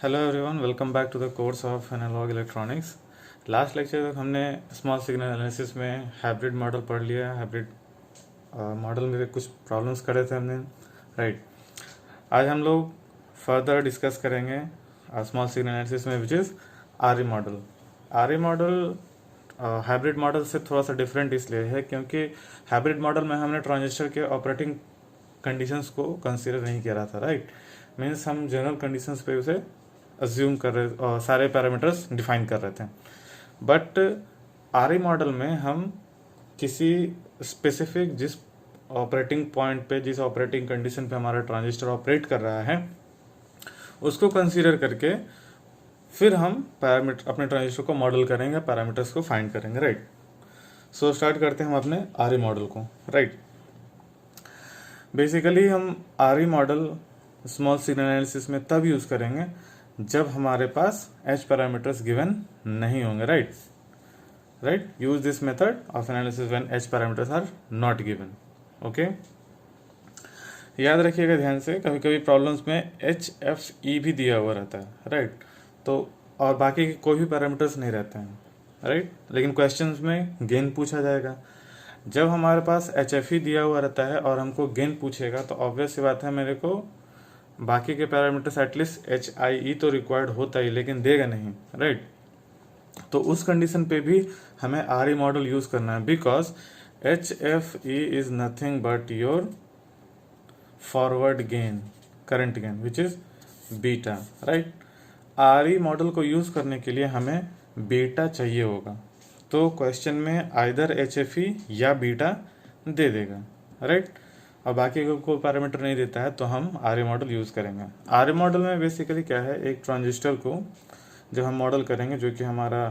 Hello everyone, welcome back to the course of analogue electronics. Last lecture तक हमने small signal analysis में hybrid model पढ़ लिया। Hybrid model में कुछ प्रॉब्लम्स करे थे हमने, राइट। आज हम लोग फर्दर डिस्कस करेंगे स्मॉल सिग्नल एनालिसिस में, which is RE model. RE model hybrid model से थोड़ा सा डिफरेंट इसलिए है क्योंकि हाइब्रिड मॉडल में हमने ट्रांजिस्टर के ऑपरेटिंग कंडीशंस को कंसीडर नहीं किया रहा था, राइट। मीन्स हम जनरल कंडीशंस पे उसे अज्यूम कर रहे और सारे पैरामीटर्स डिफाइन कर रहे थे। बट आरई मॉडल में हम किसी स्पेसिफिक जिस ऑपरेटिंग पॉइंट पे, जिस ऑपरेटिंग कंडीशन पे हमारा ट्रांजिस्टर ऑपरेट कर रहा है, उसको कंसीडर करके फिर हम पैरामीटर अपने ट्रांजिस्टर को मॉडल करेंगे, पैरामीटर्स को फाइंड करेंगे, राइट। सो स्टार्ट करते हैं हम अपने आरई मॉडल को, राइट। बेसिकली हम आरई मॉडल स्मॉल सिग्नल एनालिसिस में तब यूज करेंगे जब हमारे पास एच पैरामीटर्स गिवन नहीं होंगे, right. Use this method of analysis when H parameters are not given, okay. याद रखिएगा ध्यान से, कभी कभी प्रॉब्लम्स में एच एफ ई भी दिया हुआ रहता है, राइट। तो और बाकी के कोई भी पैरामीटर्स नहीं रहते हैं, राइट। लेकिन क्वेश्चंस में गेन पूछा जाएगा। जब हमारे पास एच एफ ई दिया हुआ रहता है और हमको गेन पूछेगा तो ऑब्वियस सी बात है, मेरे को बाकी के पैरामीटर्स एटलीस्ट एच आई ई तो रिक्वायर्ड होता ही, लेकिन देगा नहीं, राइट। तो उस कंडीशन पे भी हमें आरई मॉडल यूज करना है, because H F E is nothing but your forward gain, current gain, which is beta, right. RE model को यूज करने के लिए हमें बीटा चाहिए होगा, तो क्वेश्चन में आइदर एच एफ ई या बीटा दे देगा, राइट। और बाकी को पैरामीटर नहीं देता है तो हम आरई मॉडल यूज करेंगे। आरई मॉडल में बेसिकली क्या है, एक ट्रांजिस्टर को जब हम मॉडल करेंगे, जो कि हमारा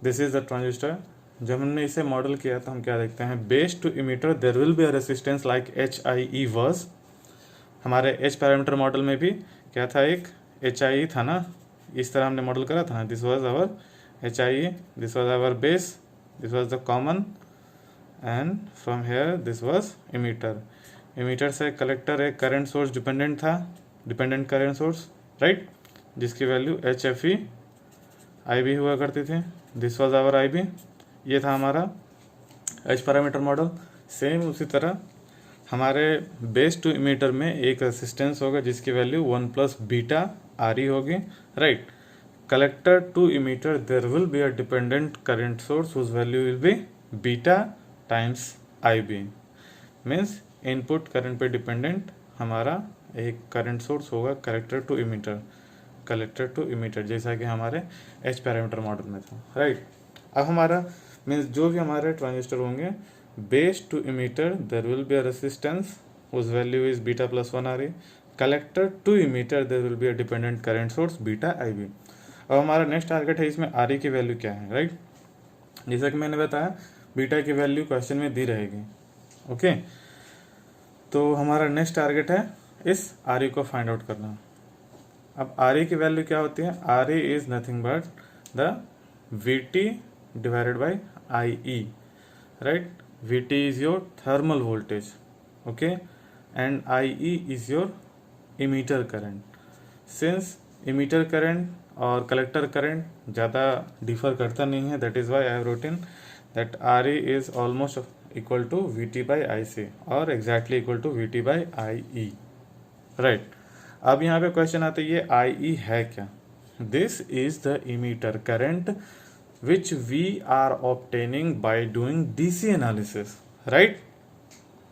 दिस इज द ट्रांजिस्टर, जब हमने इसे मॉडल किया तो हम क्या देखते हैं, base to emitter there will be a resistance like H I E was. हमारे एच पैरामीटर मॉडल में भी क्या था, एक एच आई ई था ना, इस तरह हमने मॉडल करा था ना। This was our H I E, this was our base, this was the common, and from here this was emitter. Emitter से कलेक्टर एक करंट सोर्स डिपेंडेंट था, डिपेंडेंट करंट सोर्स, राइट, जिसकी value H F E I B हुआ करती थी। This was our I B, ये था हमारा एच पैरामीटर मॉडल। सेम उसी तरह हमारे बेस टू इमीटर में एक रेसिस्टेंस होगा जिसकी value 1 plus beta R E होगी, right. Collector to emitter there will be a dependent current source whose value will be beta times I B. Means input current पे dependent हमारा एक current source होगा collector to emitter, collector to emitter, जैसा कि हमारे H parameter model में था, right. अब हमारा मीन्स जो भी हमारे ट्रांजिस्टर होंगे, base to emitter there will be a resistance whose value is beta plus 1 R E, collector to emitter there will be a dependent current source beta I B. अब हमारा next target है, इसमें R E की value क्या है, right. जैसा कि मैंने बताया, बीटा की वैल्यू क्वेश्चन में दी रहेगी, ओके। तो हमारा नेक्स्ट टारगेट है इस आर ई को फाइंड आउट करना। अब आर ई की वैल्यू क्या होती है, R E is nothing but the V T divided by I E, right. V T is your thermal voltage, okay, and I E is your emitter current. Since emitter current और collector current ज़्यादा differ करता नहीं है, that is why I have written that R E is almost equal to V T by I C और exactly equal to V T by I E, right. अब यहाँ पे question आता है, ये आई ई है क्या? This is the emitter current which we are obtaining by doing DC analysis, right.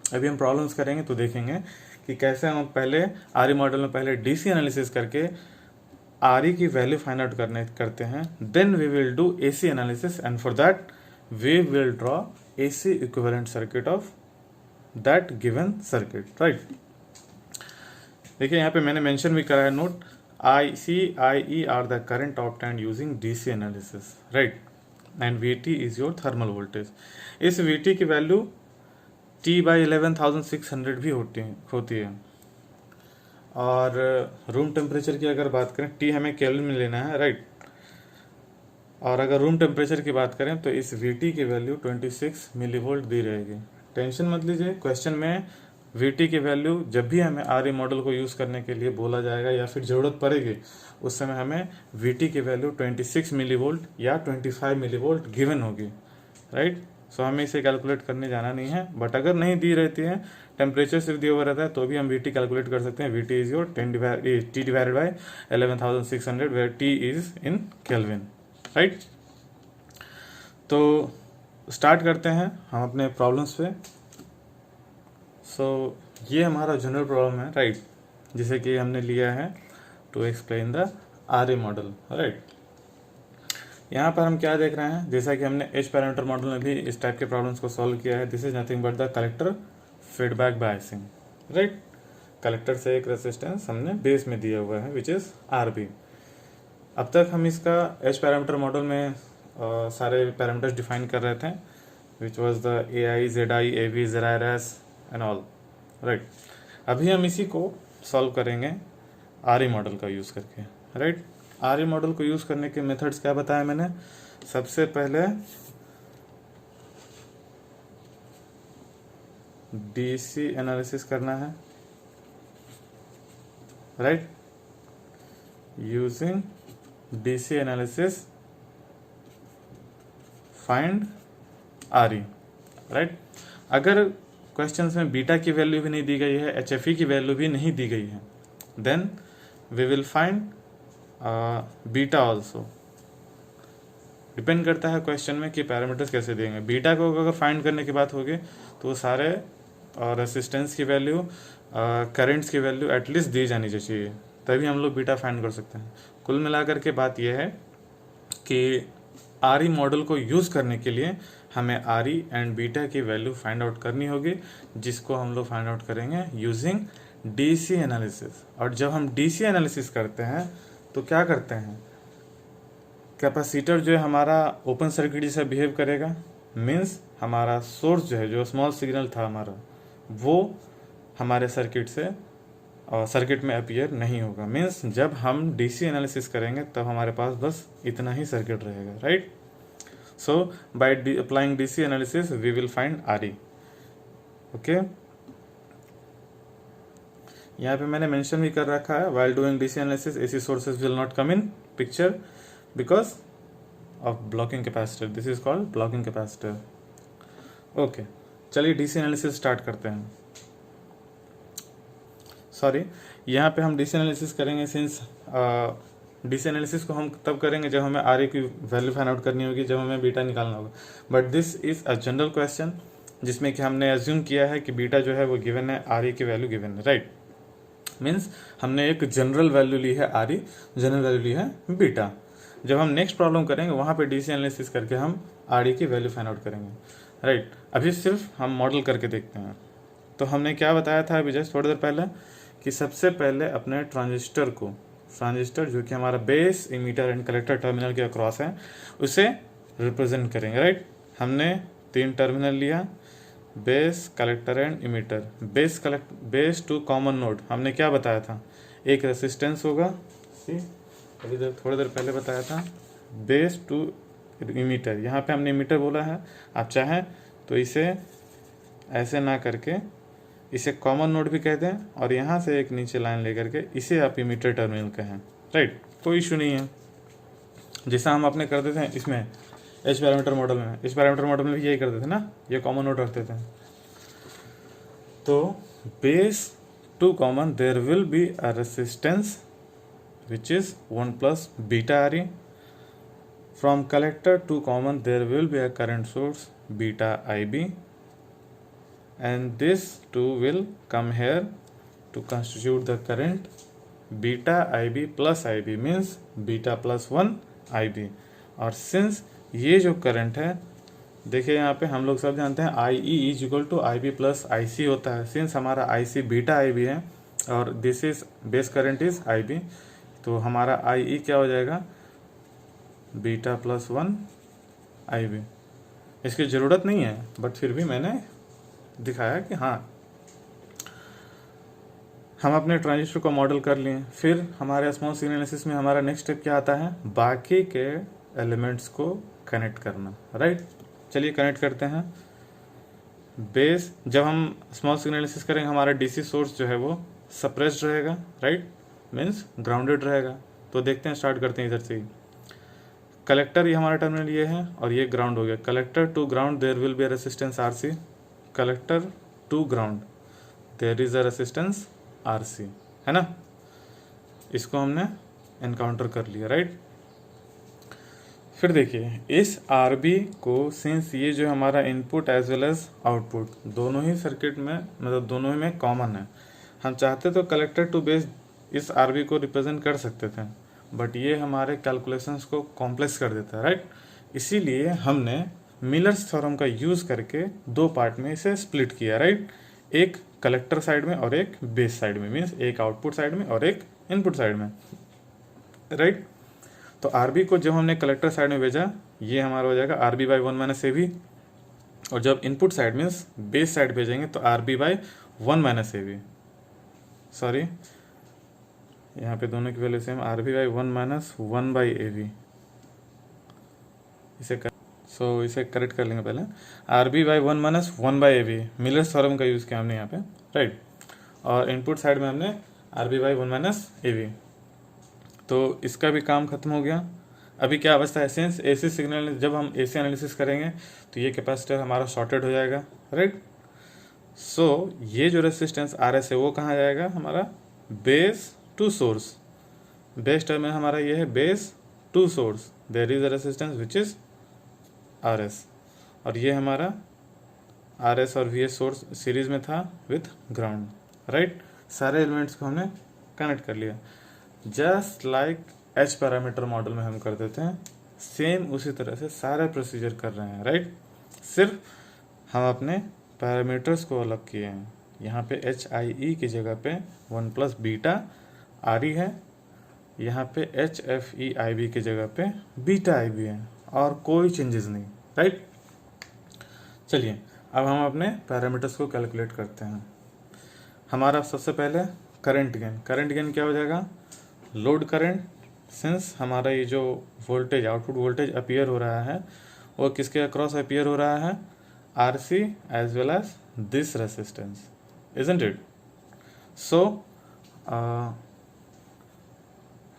अभी हम प्रॉब्लम्स करेंगे तो देखेंगे कि कैसे हम पहले आरई मॉडल में पहले डीसी एनालिसिस करके आरई की वैल्यू फाइंड आउट करते हैं, then we will do AC analysis and for that we will draw AC equivalent circuit of that given circuit, right। देखिए यहाँ पे मैंने मेंशन भी करा है note, IC IE are the current obtained using DC analysis, right, and VT is your thermal voltage। इस VT की value T by 11,600 भी होती है। और रूम टेम्परेचर की अगर बात करें, T हमें केल्विन में लेना है, राइट। और अगर रूम टेम्परेचर की बात करें तो इस Vt की वैल्यू 26 मिलीवोल्ट दी रहेगी। टेंशन मत लीजिए, क्वेश्चन में VT की वैल्यू जब भी हमें RE मॉडल को यूज़ करने के लिए बोला जाएगा या फिर ज़रूरत पड़ेगी, उस समय हमें VT की वैल्यू 26 मिलीवोल्ट या 25 मिलीवोल्ट गिवन होगी, राइट। सो हमें इसे कैलकुलेट करने जाना नहीं है, बट अगर नहीं दी रहती है, टेम्परेचर सिर्फ दिया हुआ रहता है, तो भी हम VT कैलकुलेट कर सकते हैं। VT is your T divided by 11,600 where T is in kelvin, right. तो स्टार्ट करते हैं हम अपने प्रॉब्लम्स पे। सो ये हमारा जनरल प्रॉब्लम है, राइट, जिसे कि हमने लिया है to explain the RE model, right. यहाँ पर हम क्या देख रहे हैं, जैसा कि हमने एच पैरामीटर मॉडल में भी इस टाइप के प्रॉब्लम्स को सॉल्व किया है। This is nothing but the collector feedback biasing, right. Collector से एक रेजिस्टेंस हमने बेस में दिया हुआ है विच इज RB। अब तक हम इसका एच पैरामीटर मॉडल में सारे पैरामीटर्स डिफाइन कर रहे थे, which was the AI, ZI, AV, ZRS and all, right. अभी हम इसी को सॉल्व करेंगे RE मॉडल का यूज़ करके, राइट। RE मॉडल को यूज़ करने के मेथड्स क्या बताया मैंने। सबसे पहले DC एनालिसिस करना है, right. Using DC analysis find RE, right. अगर क्वेश्चंस में बीटा की वैल्यू भी नहीं दी गई है, HFE की वैल्यू भी नहीं दी गई है, then we will find beta also. Depend करता है क्वेश्चन में कि पैरामीटर्स कैसे देंगे। बीटा को अगर फाइंड करने की बात होगी तो वो सारे रेसिस्टेंस की वैल्यू, करेंट्स की वैल्यू एटलीस्ट दी जानी चाहिए, तभी हम लोग बीटा फाइंड कर सकते हैं। कुल मिलाकर के बात यह है कि RE मॉडल को यूज़ करने के लिए हमें RE एंड बीटा की वैल्यू फाइंड आउट करनी होगी, जिसको हम लोग फाइंड आउट करेंगे यूजिंग DC एनालिसिस। और जब हम DC एनालिसिस करते हैं तो क्या करते हैं, कैपेसिटर जो है हमारा ओपन सर्किट जैसा बिहेव करेगा, मीन्स हमारा सोर्स जो है, जो स्मॉल सिग्नल था हमारा, वो हमारे सर्किट से सर्किट में अपीयर नहीं होगा। मीन्स जब हम DC एनालिसिस करेंगे तब हमारे पास बस इतना ही सर्किट रहेगा, right. So by applying DC analysis we will find RE, okay. यहाँ पे मैंने मेंशन भी कर रखा है, while doing DC analysis AC sources will not come in picture because of blocking capacitor. This is called blocking capacitor. Okay, चलिए DC analysis start करते हैं। सॉरी, यहाँ पे हम DC एनालिसिस करेंगे सिंस DC एनालिसिस को हम तब करेंगे जब हमें RE की वैल्यू फाइंड आउट करनी होगी, जब हमें बीटा निकालना होगा। But this is a general question जिसमें कि हमने एज्यूम किया है कि बीटा जो है वो गिवन है, RE की वैल्यू गिवन है, राइट। मीन्स हमने एक जनरल वैल्यू ली है RE, जनरल वैल्यू ली है बीटा। जब हम नेक्स्ट प्रॉब्लम करेंगे वहाँ पे DC एनालिसिस करके हम RE की वैल्यू फाइंड आउट करेंगे, राइट। अभी सिर्फ हम मॉडल करके देखते हैं। तो हमने क्या बताया था अभी जस्ट थोड़ी देर पहले कि सबसे पहले अपने ट्रांजिस्टर जो कि हमारा base, emitter and collector terminal के अक्रॉस है, उसे रिप्रेजेंट करेंगे, राइट। हमने 3 टर्मिनल लिया, base, collector and emitter. Base to common node हमने क्या बताया था, एक रेसिस्टेंस होगा, अभी थोड़ी देर पहले बताया था, बेस टू इमीटर। यहाँ पे हमने इमीटर बोला है, आप चाहें तो इसे ऐसे ना करके इसे कॉमन नोड भी कह दें, और यहाँ से एक नीचे लाइन लेकर के इसे आप इमीटर टर्मिनल कहें, राइट। कोई इशू नहीं है, जैसा हम अपने करते थे इसमें एच पैरामीटर मॉडल में। इस पैरामीटर मॉडल में भी यही करते थे ना, ये कॉमन नोड रखते थे। तो base to common there will be a resistance which is 1 plus beta RE. From collector to common there will be a current source beta IB, and this two will come here to constitute the current beta IB plus IB, means beta plus 1 IB. और since ये जो current है, देखिए यहाँ पे हम लोग सब जानते हैं IE is equal to IB plus IC होता है। सिंस हमारा IC बीटा IB है और this is base current is IB, तो हमारा IE क्या हो जाएगा, बीटा प्लस 1 IB। इसकी ज़रूरत नहीं है, बट फिर भी मैंने दिखाया कि हाँ, हम अपने ट्रांजिस्टर को मॉडल कर लिए। फिर हमारे स्मॉल सिग्नल एनालिसिस में हमारा नेक्स्ट स्टेप क्या आता है, बाकी के एलिमेंट्स को कनेक्ट करना, राइट। चलिए कनेक्ट करते हैं। बेस, जब हम स्मॉल सिग्नल एनालिसिस करेंगे हमारा डीसी सोर्स जो है वो सप्रेस्ड रहेगा, राइट, मीन्स ग्राउंडेड रहेगा। तो देखते हैं, स्टार्ट करते हैं इधर से ही। कलेक्टर ये हमारा टर्मिनल ये है और ये ग्राउंड हो गया। Collector to ground there will be a resistance RC, collector to ground there is a resistance RC, है ना। इसको हमने एनकाउंटर कर लिया, राइट। फिर देखिए इस आरबी को, सिंस ये जो हमारा input as well as output दोनों ही सर्किट में, मतलब दोनों ही में कॉमन है, हम चाहते तो कलेक्टर टू बेस इस आरबी को रिप्रेजेंट कर सकते थे, बट ये हमारे कैलकुलेशंस को कॉम्प्लेक्स कर देता है, राइट। इसीलिए हमने मिलर्स थ्योरम का यूज करके दो पार्ट में इसे स्प्लिट किया, राइट। एक कलेक्टर साइड में और एक बेस साइड में, मीन्स एक आउटपुट साइड में और एक इनपुट साइड में, राइट। तो आरबी को जब हमने कलेक्टर साइड में भेजा, ये हमारा हो जाएगा RB by 1 minus A V, और जब input side means base side भेजेंगे तो RB by 1 minus A V, sorry यहाँ पे दोनों की value same, RB by 1 minus 1 by A V, इसे करेक्ट कर लेंगे पहले। RB by 1 minus 1 by A V, Miller's theorem का यूज़ किया हमने यहाँ पे, राइट। और इनपुट साइड में हमने RB by 1 minus A V, तो इसका भी काम खत्म हो गया। अभी क्या अवस्था है, सिंस एसी सिग्नल, जब हम एसी एनालिसिस करेंगे तो ये कैपेसिटर हमारा शॉर्टेड हो जाएगा, राइट। सो ये जो रेसिस्टेंस आर एस है वो कहाँ जाएगा, हमारा base to source, base terminal हमारा ये है base to source, there is a resistance which is R S, और ये हमारा आर एस और वी एस सोर्स सीरीज में था विथ ग्राउंड, राइट। सारे एलिमेंट्स को हमने कनेक्ट कर लिया, just like H parameter model में हम कर देते हैं, सेम उसी तरह से सारे प्रोसीजर कर रहे हैं, राइट। सिर्फ हम अपने पैरामीटर्स को अलग किए हैं। यहाँ पे एच आई ई की जगह पे 1 प्लस बीटा आर ई है, यहाँ पे H F E I B की जगह पे बीटा आई बी है, और कोई चेंजेस नहीं, राइट। चलिए अब हम अपने पैरामीटर्स को कैलकुलेट करते हैं। हमारा सबसे पहले करंट गेन क्या हो जाएगा, लोड करंट, सिंस हमारा ये जो वोल्टेज, आउटपुट वोल्टेज अपीयर हो रहा है वो किसके अक्रॉस अपीयर हो रहा है, R C as well as this resistance, isn't it. So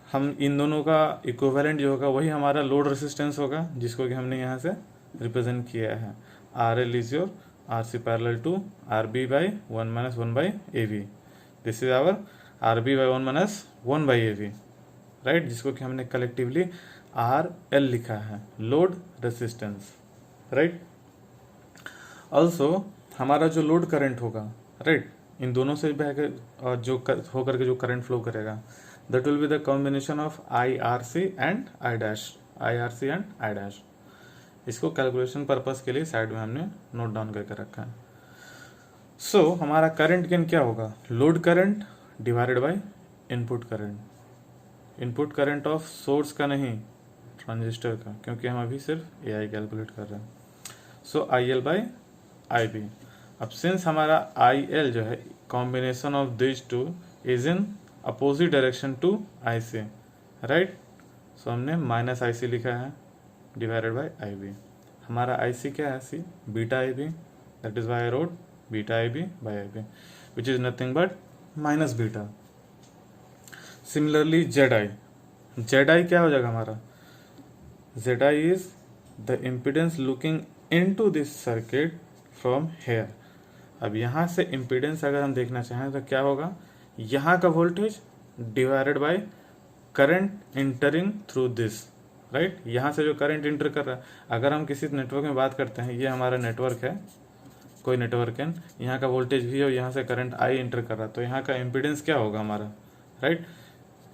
हम इन दोनों का इक्विवेलेंट जो होगा वही हमारा लोड रेसिस्टेंस होगा, जिसको कि हमने यहाँ से रिप्रेजेंट किया है, R L is your R C parallel to R B by 1 minus 1 by A V, this is our R B by 1 minus 1 by A V, right, जिसको कि हमने कलेक्टिवली आर एल लिखा है, लोड रेसिस्टेंस, राइट। ऑल्सो हमारा जो load current होगा, right, इन दोनों से बहकर जो होकर के जो करंट फ्लो करेगा, that will be the combination of I R C and I dash, I R C and I dash. इसको कैलकुलेशन पर्पस के लिए साइड में हमने नोट डाउन करके रखा है। सो हमारा करंट गेन क्या होगा, load current divided by input current, input current of source का नहीं, ट्रांजिस्टर का, क्योंकि हम अभी सिर्फ ए आई कैलकुलेट कर रहे हैं। So I L by I B. अब सिंस हमारा आई एल जो है combination of this two is in opposite direction to I C, right. So हमने माइनस आई सी लिखा है डिवाइडेड बाई आई बी। हमारा आई सी क्या है, C beta I B, that is why I wrote beta I B by I B, which is nothing but minus beta. Similarly Z I क्या हो जाएगा हमारा, Z I is the impedance looking in to this circuit from here. अब यहाँ से impedance अगर हम देखना चाहें तो क्या होगा, यहाँ का voltage divided by current entering through this, right. यहाँ से जो करंट इंटर कर रहा है, अगर हम किसी नेटवर्क में बात करते हैं, ये हमारा नेटवर्क है, कोई नेटवर्क है, यहाँ का वोल्टेज भी है और यहाँ से करंट आई इंटर कर रहा है, तो यहाँ का इम्पिडेंस क्या होगा हमारा, राइट।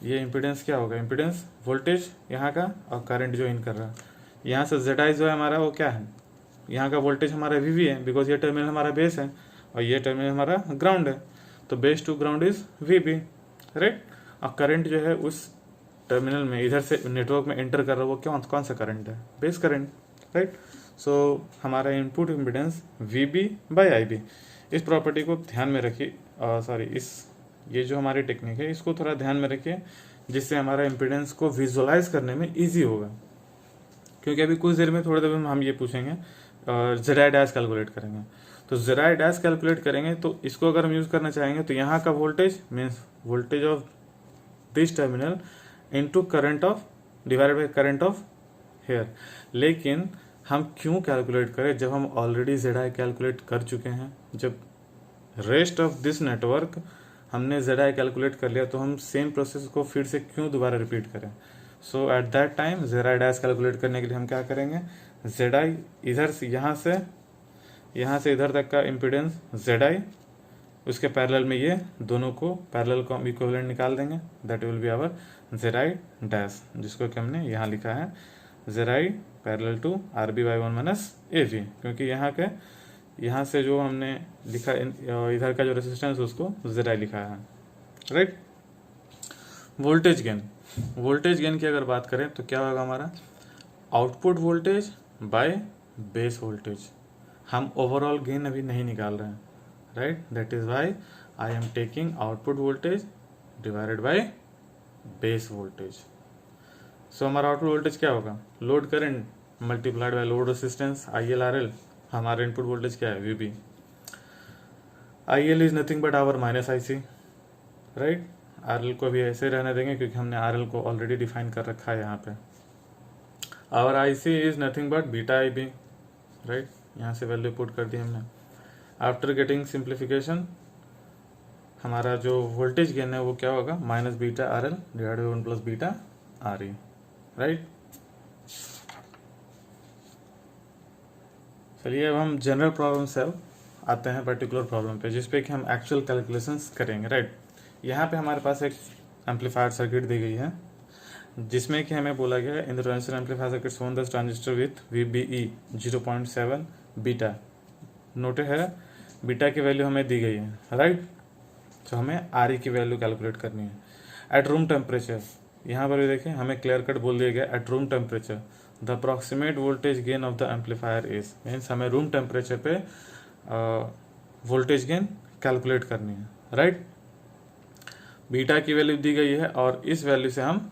ये इम्पिडेंस क्या होगा, इम्पिडेंस वोल्टेज यहाँ का और करंट जो इन कर रहा है। यहाँ से जेड आई जो है हमारा वो क्या है, यहाँ का वोल्टेज हमारा वी वी है, बिकॉज ये टर्मिनल हमारा बेस है और ये टर्मिनल हमारा ग्राउंड है, तो base to ground is V B, right. और करंट जो है उस टर्मिनल में इधर से नेटवर्क में एंटर कर रहा है, वो कौन सा करंट है, बेस करंट, राइट। सो हमारा input impedance V B by I B. इस प्रॉपर्टी को ध्यान में रखिए, सॉरी ये जो हमारी टेक्निक है इसको थोड़ा ध्यान में रखिए, जिससे हमारा इम्पिडेंस को विजुअलाइज करने में ईजी होगा। क्योंकि अभी कुछ देर में, थोड़ी देर में हम ये पूछेंगे जेड आई डैश कैलकुलेट करेंगे, तो ZI डैश कैलकुलेट करेंगे तो इसको अगर हम यूज़ करना चाहेंगे तो यहाँ का voltage means voltage of this terminal into current of divided by current of here. लेकिन हम क्यों कैलकुलेट करें जब हम ऑलरेडी ZI कैलकुलेट कर चुके हैं। जब रेस्ट ऑफ दिस नेटवर्क हमने ZI कैलकुलेट कर लिया तो हम सेम प्रोसेस को फिर से क्यों दोबारा रिपीट करें। So at that time ZI dash calculate करने के लिए हम क्या करेंगे, ZI इधर से यहाँ से इधर तक का इम्पीडेंस ZI, उसके पैरेलल में ये दोनों को पैरेलल को हम इक्विवेलेंट निकाल देंगे, that will be our ZI dash, जिसको कि हमने यहाँ लिखा है ZI parallel to RB/1 minus AV, क्योंकि यहाँ से जो हमने लिखा इधर का जो रेजिस्टेंस उसको ZI लिखा है, राइट। वोल्टेज गेन की अगर बात करें तो क्या होगा हमारा, output voltage by base voltage. हम ओवरऑल गेन अभी नहीं निकाल रहे हैं, right, that is why I am taking output voltage divided by base voltage. So हमारा आउटपुट वोल्टेज क्या होगा, load current multiplied by load resistance IL/RL। हमारा इनपुट वोल्टेज क्या है, VB। IL is nothing but our minus IC, right. RL को भी ऐसे रहने देंगे क्योंकि हमने RL को ऑलरेडी डिफाइन कर रखा है यहाँ पे। Our IC is nothing but beta IB, right, यहाँ से वैल्यू पुट कर दी हमने। आफ्टर गेटिंग सिंप्लीफिकेशन हमारा जो वोल्टेज गेन है वो क्या होगा, minus beta RL divided by 1 plus beta RE, right. चलिए अब हम जनरल प्रॉब्लम से अब आते हैं पर्टिकुलर प्रॉब्लम पे, जिसपे कि हम एक्चुअल कैलकुलेशंस करेंगे, राइट। यहाँ पे हमारे पास एक एम्पलीफायर सर्किट दी गई है जिसमें कि हमें बोला गया है in the transistor amplifier circuit shown the transistor with VBE 0.7 beta. नोटे है बीटा की वैल्यू हमें दी गई है, राइट। तो हमें RE की वैल्यू कैलकुलेट करनी है एट रूम टेम्परेचर। यहाँ पर भी देखें हमें क्लियर कट बोल दिया गया at room temperature the approximate voltage gain of the amplifier is, means हमें रूम टेम्परेचर पे वोल्टेज गेन कैलकुलेट करनी है, राइट। बीटा की वैल्यू दी गई है और इस वैल्यू से हम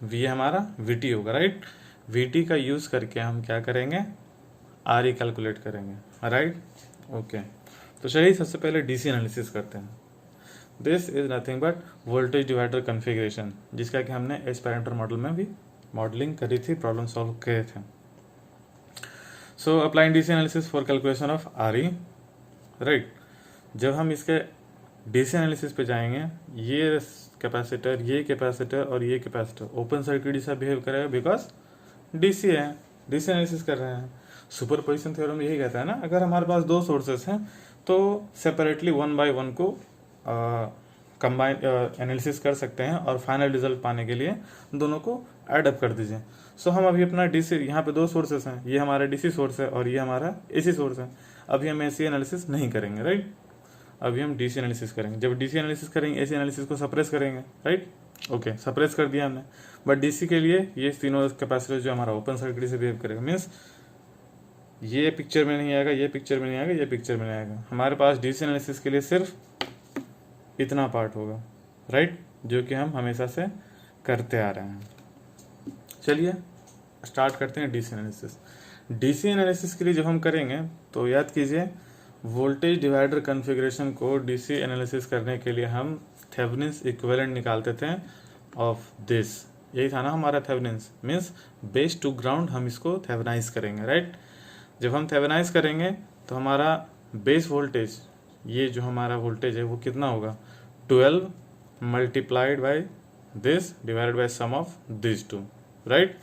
V हमारा VT होगा, राइट। VT का यूज करके हम क्या करेंगे, RE कैलकुलेट करेंगे, राइट, ओके। तो चलिए सबसे पहले DC एनालिसिस करते हैं। This is nothing but voltage divider configuration, जिसका कि हमने एस पैरामीटर मॉडल में भी मॉडलिंग करी थी, प्रॉब्लम सॉल्व किए थे। So applying DC analysis for calculation of RE, right. जब हम इसके DC एनालिसिस पे जाएंगे, ये कैपेसिटर और ये कैपेसिटर ओपन सर्किट जैसा बिहेव करेगा बिकॉज DC है, DC एनालिसिस कर रहे हैं। सुपरपोजिशन थ्योरम यही कहता है ना, अगर हमारे पास दो सोर्सेस हैं तो सेपरेटली 1 बाय 1 को कंबाइन एनालिसिस कर सकते हैं और फाइनल रिजल्ट पाने के लिए दोनों को ऐड अप कर दीजिए। सो हम अभी अपना DC, यहाँ पे दो सोर्सेस हैं, ये हमारा DC सोर्स है और ये हमारा AC सोर्स है। अभी हम AC एनालिसिस नहीं करेंगे, राइट, अभी हम DC एनालिसिस करेंगे। जब DC एनालिसिस करेंगे AC एनालिसिस को सप्रेस करेंगे, राइट, ओके, सप्रेस कर दिया हमने। बट DC के लिए ये तीनों कैपेसिटर जो हमारा ओपन सर्किट से बिहेव करेगा, मीन्स ये पिक्चर में नहीं आएगा, ये पिक्चर में नहीं आएगा, ये पिक्चर में नहीं आएगा। हमारे पास DC एनालिसिस के लिए सिर्फ इतना पार्ट होगा, राइट, जो कि हम हमेशा से करते आ रहे हैं। चलिए स्टार्ट करते हैं DC एनालिसिस। DC एनालिसिस के लिए जब हम करेंगे तो याद कीजिए वोल्टेज डिवाइडर कॉन्फ़िगरेशन को DC एनालिसिस करने के लिए हम थेवेनिन्स इक्विवेलेंट निकालते थे ऑफ दिस, यही था ना हमारा Thevenin's, means base to ground हम इसको थेवेनाइज करेंगे, राइट। जब हम थेवेनाइज करेंगे तो हमारा बेस वोल्टेज, ये जो हमारा वोल्टेज है वो कितना होगा, 12 multiplied by this divided by sum of this two, right,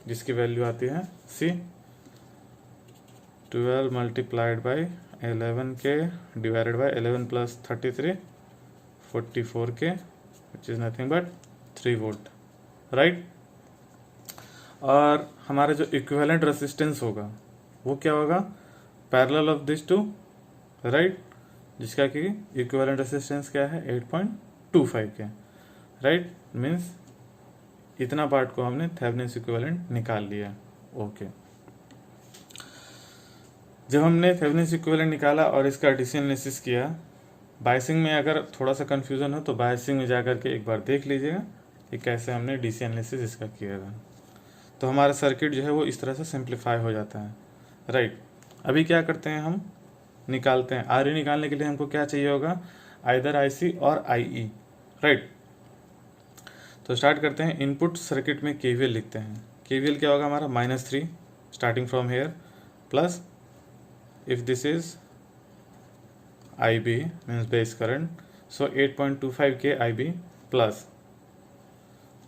जिसकी वैल्यू आती है C 12 multiplied by 11K divided by 11 plus 33 44K which is nothing but 3 volt, right. और हमारा जो इक्विवेलेंट रेसिस्टेंस होगा वो क्या होगा, parallel of this two, right, जिसका कि इक्विवेलेंट रेसिस्टेंस क्या है 8.25 के, राइट, मीन्स इतना पार्ट को हमने थेवेनिन्स इक्विवेलेंट निकाल लिया, ओके। जब हमने थेवेनिन्स इक्विवेलेंट निकाला और इसका DC एनालिसिस किया, बायसिंग में अगर थोड़ा सा कन्फ्यूजन हो तो बायसिंग में जाकर के एक बार देख लीजिएगा कि कैसे हमने DC एनालिसिस इसका किया था। तो हमारा सर्किट जो है वो इस तरह से सिंप्लीफाई हो जाता है, राइट। अभी क्या करते हैं हम, निकालते हैं, आर ई निकालने के लिए हमको क्या चाहिए होगा, आइदर आई सी और आई ई, राइट। तो स्टार्ट करते हैं, इनपुट सर्किट में केवीएल लिखते हैं। केवीएल क्या होगा हमारा, -3 starting from here plus if this is I B means base current, so 8.25 K I B plus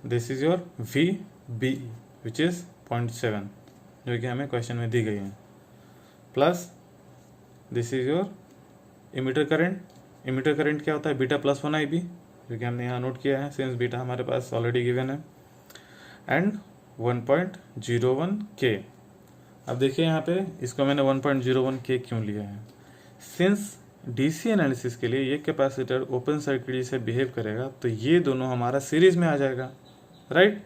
this is your V B which is 0.7 जो कि हमें क्वेश्चन में दी गई है, plus this is your emitter current. Emitter current क्या होता है, बीटा +1 आई बी, जो कि हमने यहाँ नोट किया है सिंस बीटा हमारे पास ऑलरेडी गिवन है, एंड 1.01 के। अब देखिए यहाँ पे इसको मैंने 1.01 के क्यों लिया है, सिंस डीसी एनालिसिस के लिए ये कैपेसिटर ओपन सर्किट से बिहेव करेगा तो ये दोनों हमारा सीरीज में आ जाएगा, राइट।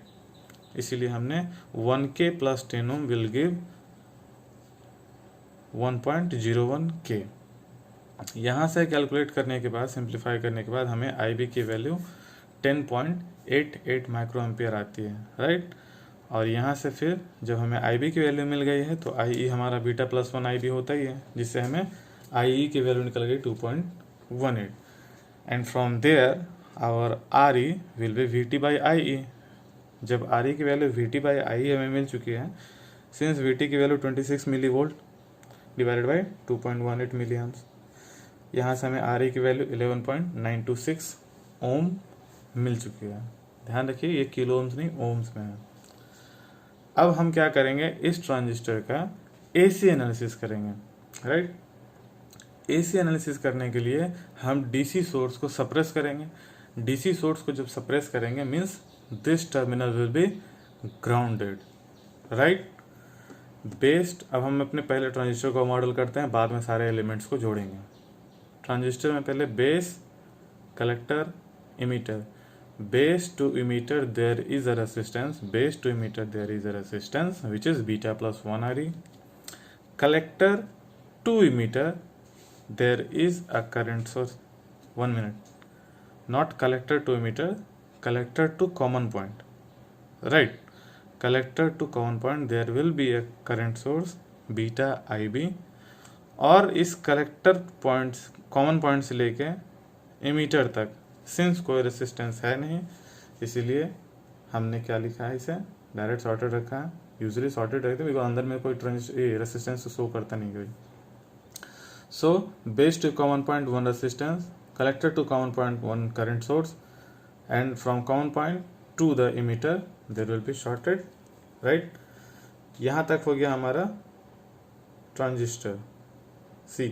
इसीलिए हमने 1K + 10 ओम विल गिव 1.01 के। यहाँ से कैलकुलेट करने के बाद, सिंप्लीफाई करने के बाद हमें IB की वैल्यू 10.88 माइक्रो एम्पियर आती है, राइट। और यहाँ से फिर जब हमें IB की वैल्यू मिल गई है तो IE हमारा बीटा +1 IB होता ही है, जिससे हमें IE की वैल्यू निकल गई 2.18, and from there our RE will be VT/IE। जब RE की वैल्यू VT/IE हमें मिल चुकी है, सिंस VT की value 26 milli volt divided by 2.18 milli amps, यहाँ से हमें RE की वैल्यू 11.926 ओम मिल चुकी है। ध्यान रखिए ये किलो ओम्स नहीं ओम्स में है। अब हम क्या करेंगे, इस ट्रांजिस्टर का AC एनालिसिस करेंगे, राइट। AC एनालिसिस करने के लिए हम DC सोर्स को सप्रेस करेंगे। DC सोर्स को जब सप्रेस करेंगे means this terminal will be grounded, right. Based, अब हम अपने पहले ट्रांजिस्टर को मॉडल करते हैं, बाद में सारे एलिमेंट्स को जोड़ेंगे। ट्रांजिस्टर में पहले base, collector, emitter. Base to emitter there is a resistance, base to emitter there is a resistance which is beta +1 RE। Collector to emitter there is a current source, 1 minute, not collector to emitter, collector to common point, right. Collector to common point there will be a current source beta IB, और इस collector points, common point से लेके emitter तक since कोई resistance है नहीं, इसीलिए हमने क्या लिखा है, इसे डायरेक्ट सॉर्टेड रखा है। यूजुअली सॉर्टेड रखते हैं बिकॉज अंदर में कोई रेसिस्टेंस शो करता नहीं कोई। So base to common point 1 resistance, collector to common point 1 current source, and from common point to the emitter there will be shorted, right. यहाँ तक हो गया हमारा ट्रांजिस्टर C।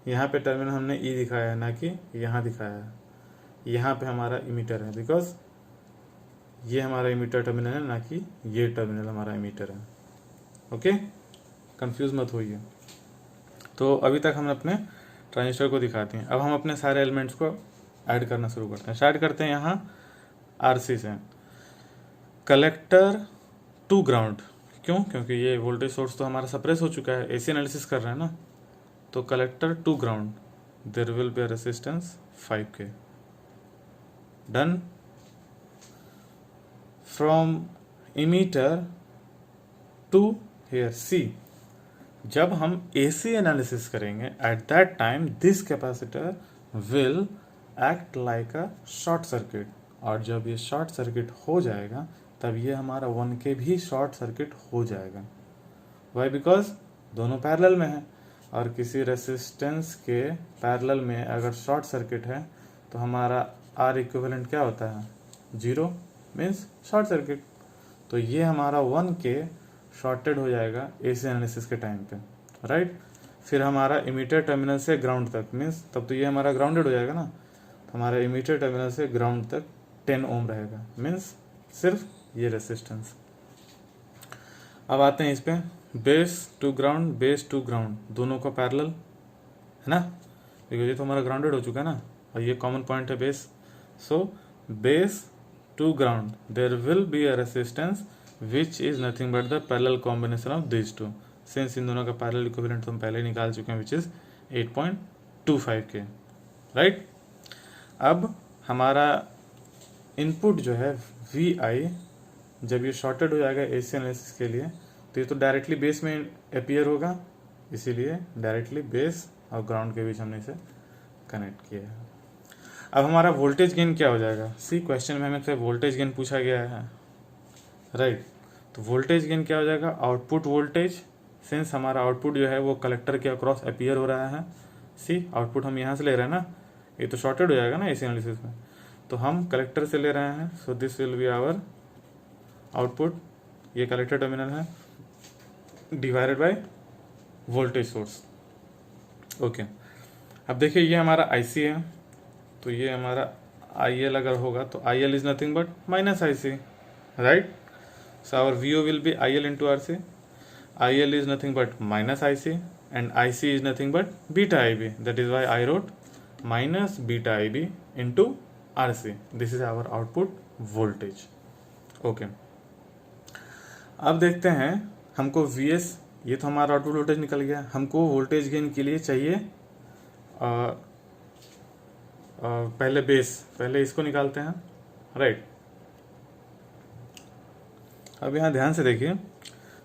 यहाँ पे टर्मिनल हमने E दिखाया है, ना कि यहाँ दिखाया है। यहाँ पे हमारा इमीटर है बिकॉज ये हमारा इमीटर टर्मिनल है, ना कि ये टर्मिनल हमारा इमीटर है, ओके। कंफ्यूज मत होइए। तो अभी तक हमने अपने ट्रांजिस्टर को दिखाते हैं, अब हम अपने सारे एलिमेंट्स को ऐड करना शुरू करते हैं। स्टार्ट करते हैं यहाँ RC से, कलेक्टर टू ग्राउंड। क्यों, क्योंकि ये वोल्टेज सोर्स तो हमारा सप्रेस हो चुका है, AC एनालिसिस कर रहे हैं ना, तो collector to ground there will be a resistance 5K, done. From emitter to here C, जब हम AC एनालिसिस करेंगे at that time this capacitor will act like a short circuit, और जब ये शॉर्ट सर्किट हो जाएगा तब ये हमारा 1K भी शॉर्ट सर्किट हो जाएगा। वाई, बिकॉज दोनों पैरेलल में है, और किसी रेसिस्टेंस के पैरेलल में अगर शॉर्ट सर्किट है तो हमारा R इक्विवेलेंट क्या होता है, 0 मीन्स शॉर्ट सर्किट। तो ये हमारा 1K शॉर्टेड हो जाएगा AC एनालिसिस के टाइम पे, राइट। फिर हमारा इमीटर टर्मिनल से ग्राउंड तक मीन्स तब तो ये हमारा ग्राउंडेड हो जाएगा ना, तो हमारा इमीटर टर्मिनल से ग्राउंड तक 10 ओम रहेगा, मीन्स सिर्फ ये रेसिस्टेंस। अब आते हैं इस पे, base to ground, base to ground दोनों का पैरेलल है ना, बिकॉज ये तो हमारा ग्राउंडेड हो चुका है ना, और ये कॉमन पॉइंट है base. So base to ground there will be a resistance which is nothing but the parallel combination of this two, since इन दोनों का पैरेलल इक्विवेलेंट तो हम पहले निकाल चुके हैं विच इज 8.25K, राइट। अब हमारा इनपुट जो है VI, जब ये शॉर्टेड हो जाएगा AC एनालिसिस के लिए तो ये तो डायरेक्टली बेस में अपीयर होगा, इसीलिए डायरेक्टली बेस और ग्राउंड के बीच हमने इसे कनेक्ट किया है। अब हमारा वोल्टेज गेन क्या हो जाएगा? सी क्वेश्चन में हमें से वोल्टेज गेन पूछा गया है, राइट। तो वोल्टेज गेन क्या हो जाएगा? आउटपुट वोल्टेज, सिंस हमारा आउटपुट जो है वो कलेक्टर के अक्रॉस अपीयर हो रहा है। सी आउटपुट हम यहाँ से ले रहे हैं ना, ये तो शॉर्टेड हो जाएगा ना एसी एनालिसिस में, तो हम कलेक्टर से ले रहे हैं। So this will be our output, ये कलेक्टर टर्मिनल है, divided by voltage source. Okay, अब देखिए ये हमारा आईसी है, तो ये हमारा IL अगर होगा तो IL is nothing but minus IC, right. So our VO will be IL into RC, IL is nothing but minus IC and IC is nothing but beta IB. That is why I wrote minus beta IB into RC. This is our output voltage. Okay. अब देखते हैं हमको VS, ये तो हमारा output voltage निकल गया, हमको वोल्टेज गेन के लिए चाहिए पहले बेस, पहले इसको निकालते हैं, राइट। अब यहाँ ध्यान से देखिए,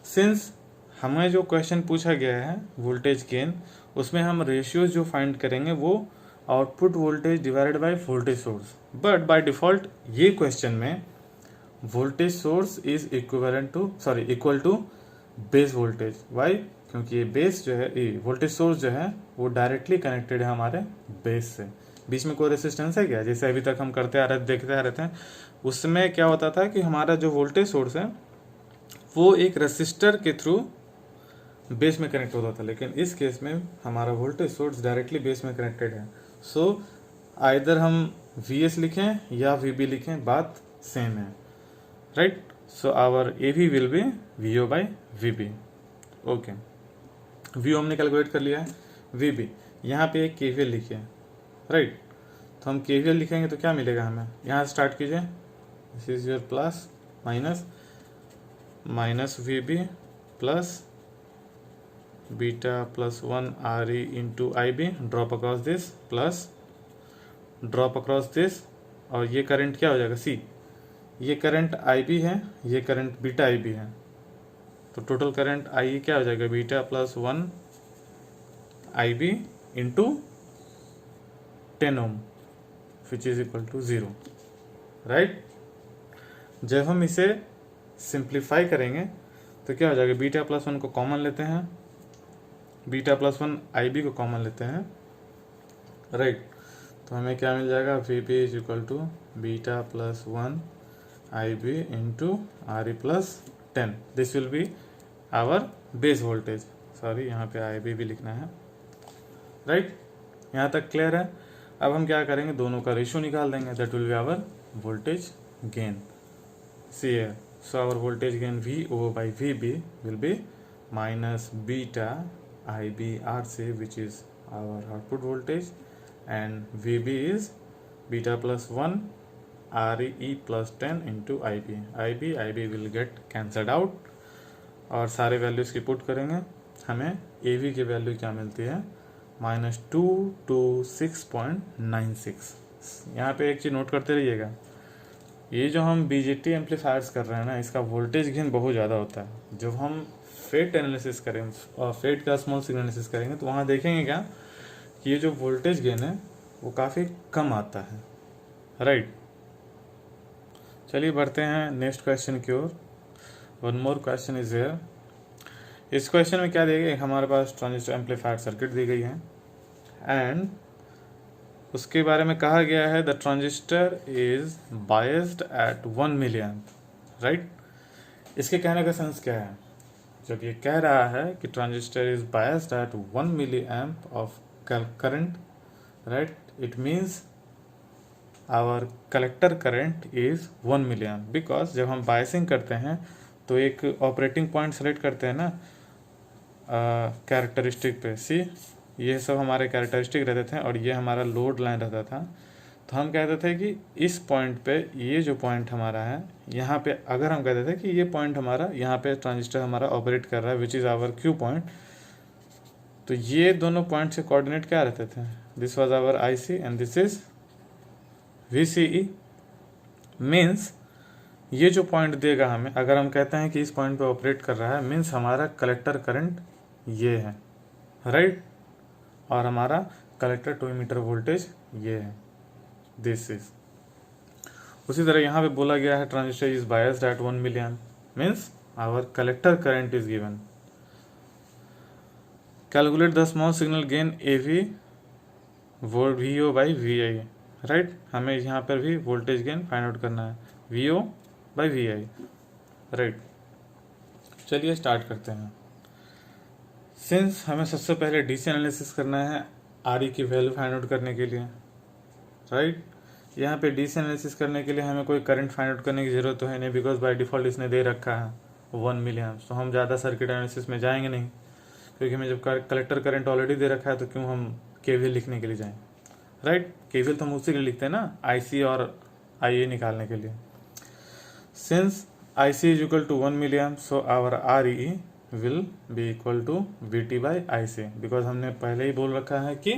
सिंस हमें जो क्वेश्चन पूछा गया है वोल्टेज गेन, उसमें हम रेशियोज जो फाइंड करेंगे वो output voltage divided by voltage source, but by default ये क्वेश्चन में voltage source is equal to base voltage. Why? क्योंकि ये बेस जो है, ये वोल्टेज सोर्स जो है वो डायरेक्टली कनेक्टेड है हमारे बेस से। बीच में कोई रेसिस्टेंस है क्या? जैसे अभी तक हम करते आ रहे, देखते आ रहे थे, उसमें क्या होता था कि हमारा जो वोल्टेज सोर्स है वो एक रेसिस्टर के थ्रू बेस में कनेक्ट होता था, लेकिन इस केस में हमारा वोल्टेज सोर्स डायरेक्टली बेस में कनेक्टेड है। सो आइदर हम VS लिखें या VB लिखें, बात सेम है, right. So our AV will be VO by VB। Okay, VO हमने कैलकुलेट कर लिया है, VB यहाँ पे एक KVL लिखिए, राइट। तो हम KVL लिखेंगे तो क्या मिलेगा हमें? यहाँ से स्टार्ट कीजिए, this is your plus minus VB plus beta plus 1 RE into IB, drop across this, plus drop across this, और ये करंट क्या हो जाएगा? C, ये करंट IB है, ये करंट बीटा IB है, तो टोटल करंट IE क्या हो जाएगा? Beta plus 1 IB into 10 ohm which is equal to 0, right. जब हम इसे सिंप्लीफाई करेंगे तो क्या हो जाएगा? बीटा प्लस 1 को कॉमन लेते हैं, बीटा प्लस 1 IB को कॉमन लेते हैं, राइट। तो हमें क्या मिल जाएगा? VB is equal to beta plus 1 IB into RE plus 10। This will be our base voltage, sorry यहाँ पे IB भी लिखना है, राइट। यहाँ तक क्लियर है? अब हम क्या करेंगे? दोनों का रेशियो निकाल देंगे, that will be our voltage gain. सी है, so our voltage gain VO by VB will be minus beta IB RC which is our output voltage, and VB is beta plus 1 RE plus 10 into IB will get cancelled out, और सारे values की put करेंगे, हमें AV की value क्या मिलती है? -226.96। यहाँ पे एक चीज़ नोट करते रहिएगा, ये जो हम BJT एम्पलीफायर्स कर रहे हैं ना, इसका वोल्टेज गेन बहुत ज़्यादा होता है। जब हम फेट एनालिसिस करेंगे और फेट का स्मॉल सिग्नल एनालिसिस करेंगे तो वहाँ देखेंगे क्या कि ये जो वोल्टेज गेन है वो काफ़ी कम आता है, राइट। चलिए बढ़ते हैं नेक्स्ट क्वेश्चन की ओर। One more question is here. इस क्वेश्चन में क्या दिया गया? हमारे पास ट्रांजिस्टर एम्पलीफायर सर्किट दी गई है एंड उसके बारे में कहा गया है the transistor is biased at 1 milliamp, right. इसके कहने का सेंस क्या है? जब ये कह रहा है कि transistor is biased at 1 milliamp of current, right, it means our collector current is 1 milliamp, because जब हम बायसिंग करते हैं तो एक ऑपरेटिंग पॉइंट सेलेक्ट करते हैं ना कैरेक्टरिस्टिक पे। सी, ये सब हमारे कैरेक्टरिस्टिक रहते थे और ये हमारा लोड लाइन रहता था। तो हम कहते थे कि इस पॉइंट पे, ये जो पॉइंट हमारा है यहाँ पे, अगर हम कहते थे कि ये पॉइंट हमारा, यहाँ पे ट्रांजिस्टर हमारा ऑपरेट कर रहा है which is our Q point, तो ये दोनों पॉइंट से कोऑर्डिनेट क्या रहते थे? This was our IC and this is VCE। Means ये जो पॉइंट देगा हमें, अगर हम कहते हैं कि इस पॉइंट पे ऑपरेट कर रहा है, मीन्स हमारा कलेक्टर करंट ये है, राइट। और हमारा कलेक्टर 2 मीटर वोल्टेज ये है, दिस इज। उसी तरह यहाँ पे बोला गया है transistor is biased at 1 million, means our collector current is given. Calculate the small signal gain AV VO by VI, right. हमें यहाँ पर भी वोल्टेज गेन फाइंड आउट करना है, VO बाई VI, राइट। चलिए स्टार्ट करते हैं। सिंस हमें सबसे पहले डीसी एनालिसिस करना है RE की वैल्यू फाइंड आउट करने के लिए, राइट। यहाँ पे डीसी एनालिसिस करने के लिए हमें कोई करंट फाइंड आउट करने की जरूरत तो है नहीं, बिकॉज बाय डिफॉल्ट इसने दे रखा है 1 मिलियन। तो हम ज़्यादा सर्किट एनालिसिस में जाएंगे नहीं, क्योंकि हमें जब कलेक्टर करंट ऑलरेडी दे रखा है तो क्यों हम केवीएल लिखने के लिए जाएं, राइट। केवीएल तो हम उसी के लिए लिखते हैं ना, IC और IA निकालने के लिए। Since IC is equal to 1 million, so our RE will be equal to VT by IC, because हमने पहले ही बोल रखा है कि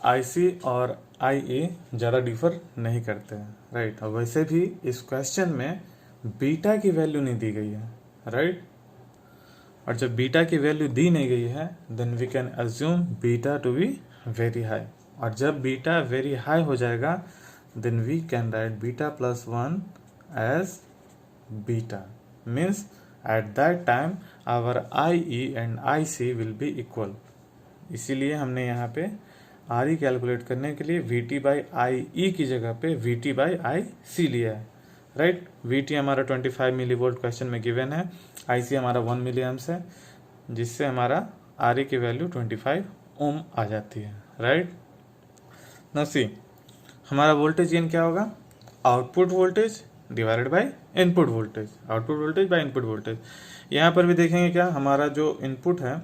IC और IE ज़्यादा डिफर नहीं करते हैं, राइट। और वैसे भी इस क्वेश्चन में बीटा की वैल्यू नहीं दी गई है, राइट। और जब बीटा की वैल्यू दी नहीं गई है then we can assume beta to be very high, और जब बीटा वेरी हाई हो जाएगा then we can write beta plus 1 as beta, means at that time our IE and IC will be equal. इसीलिए हमने यहाँ पे RE calculate करने के लिए VT बाई IE की जगह पे VT बाई IC लिया है, राइट। VT हमारा 25 मिली वोल्ट क्वेश्चन में गिवन है, IC हमारा 1 मिली एम्प्स है, जिससे हमारा RE की वैल्यू 25 ओम आ जाती है, राइट। नाउ सी हमारा वोल्टेज गेन क्या होगा, output voltage divided by input voltage, output voltage by input voltage. यहाँ पर भी देखेंगे क्या, हमारा जो इनपुट है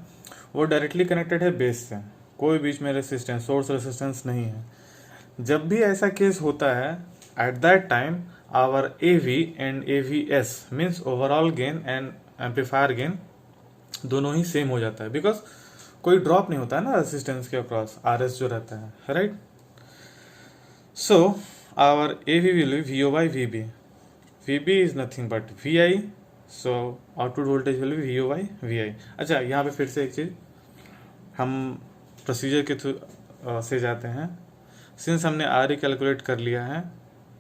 वो डायरेक्टली कनेक्टेड है बेस से, कोई बीच में रेसिस्टेंस सोर्स रेसिस्टेंस नहीं है। जब भी ऐसा केस होता है at that time our AV and AVS means overall gain and amplifier gain दोनों ही सेम हो जाता है, बिकॉज कोई ड्रॉप नहीं होता है ना रेसिस्टेंस के अक्रॉस, RS जो रहता है, right. So our AV will be VO by VB, VB is nothing but VI, so output voltage will be VO by VI। अच्छा, यहाँ पे फिर से एक चीज हम प्रोसीजर के थ्रू से जाते हैं। सिंस हमने RE कैलकुलेट कर लिया है,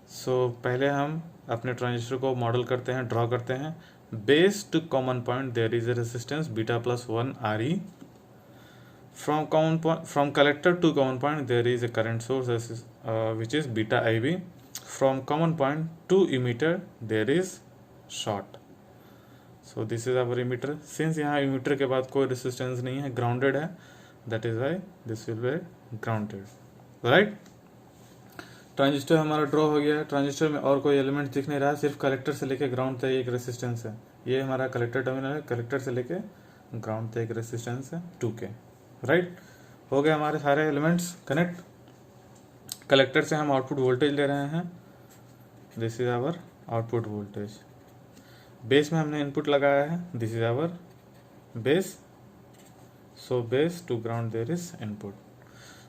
सो पहले हम अपने ट्रांजिस्टर को मॉडल करते हैं, ड्रॉ करते हैं। Base to common point there is a resistance beta plus 1 RE, from collector to common point there is a current source which is beta IB, from common point to emitter there is short, so this is our emitter। since यहाँ emitter के बाद कोई resistance नहीं है, grounded है, that is why this will be grounded, right। Transistor हमारा draw हो गया है। ट्रांजिस्टर में और कोई एलिमेंट दिख नहीं रहा है, सिर्फ कलेक्टर से लेके ग्राउंड तक एक रेसिस्टेंस है, ये हमारा कलेक्टर टर्मिनल है, कलेक्टर से लेके ग्राउंड तक एक रेसिस्टेंस है 2K, राइट। हो गए हमारे सारे एलिमेंट्स कनेक्ट। कलेक्टर से हम आउटपुट वोल्टेज ले रहे हैं, this is our output voltage. Base में हमने इनपुट लगाया है, this is our base, so base to ground there is input,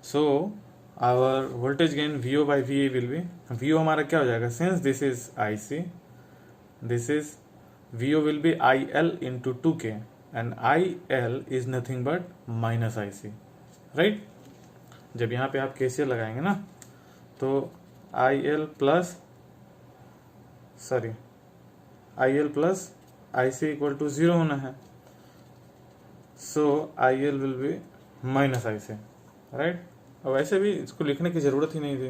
so our voltage gain VO by VA will be, VO हमारा क्या हो जाएगा, since this is IC, this is VO will be IL into 2K and IL is nothing but minus IC, right. जब यहाँ पे आप KCL लगाएंगे ना तो IL plus IC equal to 0 होना है, सो IL will be minus IC, right. और वैसे भी इसको लिखने की ज़रूरत ही नहीं थी,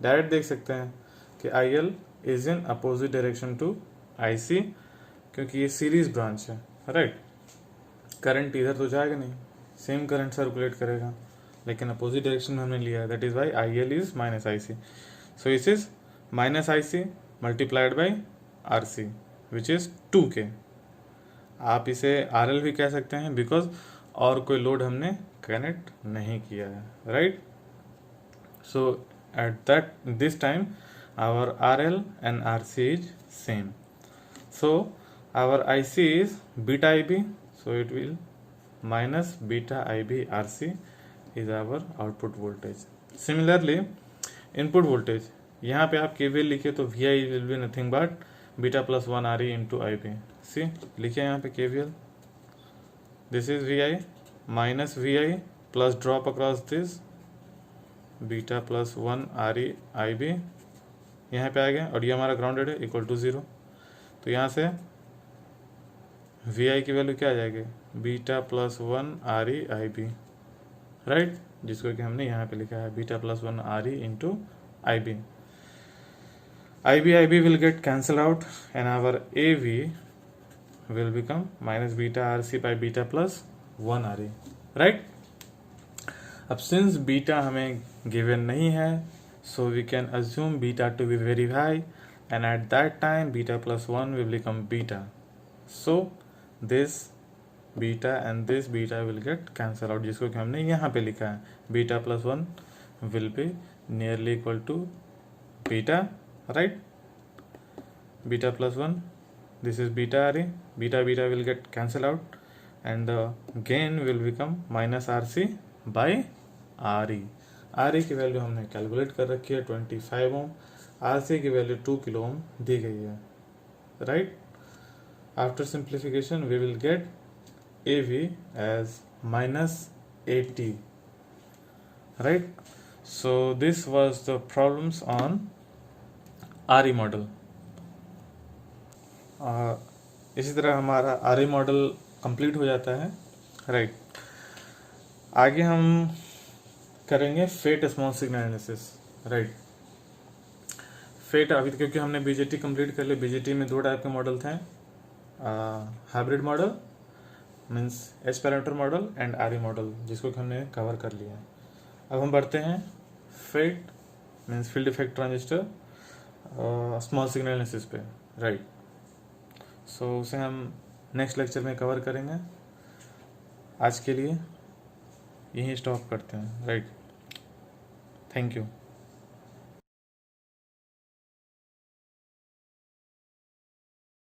डायरेक्ट देख सकते हैं कि IL is in opposite direction to IC, क्योंकि ये सीरीज ब्रांच है, राइट। करंट इधर तो जाएगा नहीं, सेम करंट सर्कुलेट करेगा, लेकिन अपोजिट डायरेक्शन में हमने लिया है, that is why IL is minus IC, so इस is minus IC multiplied by RC which is 2K। आप इसे RL भी कह सकते हैं, बिकॉज और कोई लोड हमने कनेक्ट नहीं किया है, right. So at that this time our RL and RC is same, so our IC is beta IB, so it will minus beta IB RC is our output voltage। similarly input voltage, यहाँ पे आप KVL लिखे तो VI will be nothing but beta plus 1 RE into IB। see लिखे यहाँ पे KVL, this is VI minus V I plus drop across this beta plus 1 R E I B यहाँ पे आ गया, और ये हमारा ग्राउंडेड है इक्वल टू 0। तो यहाँ से वी आई की वैल्यू क्या आ जाएगी, beta plus 1 R E I B, right, जिसको कि हमने यहाँ पे लिखा है beta plus 1 R E into I B. IB will get cancelled out and our AV will become minus beta RC by beta plus 1 RE, right? अब since beta हमें given नहीं है, so we can assume beta to be very high and at that time beta plus 1 will become beta. So this beta and this beta will get cancelled out, जिसको कि हमने यहाँ पे लिखा है beta plus 1 will be nearly equal to beta, right? Beta plus 1, this is beta RE, beta will get cancelled out and the gain will become minus RC by RE। RE की value हमने calculate कर रखी है 25 ohm, RC की value 2 kilo ohm दी गई है, right. After simplification we will get AV as minus 80, right? So this was the problems on RE model। इसी तरह हमारा आरई मॉडल कंप्लीट हो जाता है, राइट। आगे हम करेंगे FET small signal analysis, right. FET अभी क्योंकि हमने बीजेटी कंप्लीट कर लिया, बीजेटी में 2 टाइप के मॉडल थे, hybrid model means H parameter model and RE model, जिसको कि हमने कवर कर लिया। अब हम बढ़ते हैं FET means field effect transistor small signal analysis पे, राइट। सो उसे हम नेक्स्ट लेक्चर में कवर करेंगे। आज के लिए यहीं स्टॉप करते हैं, राइट। Thank you.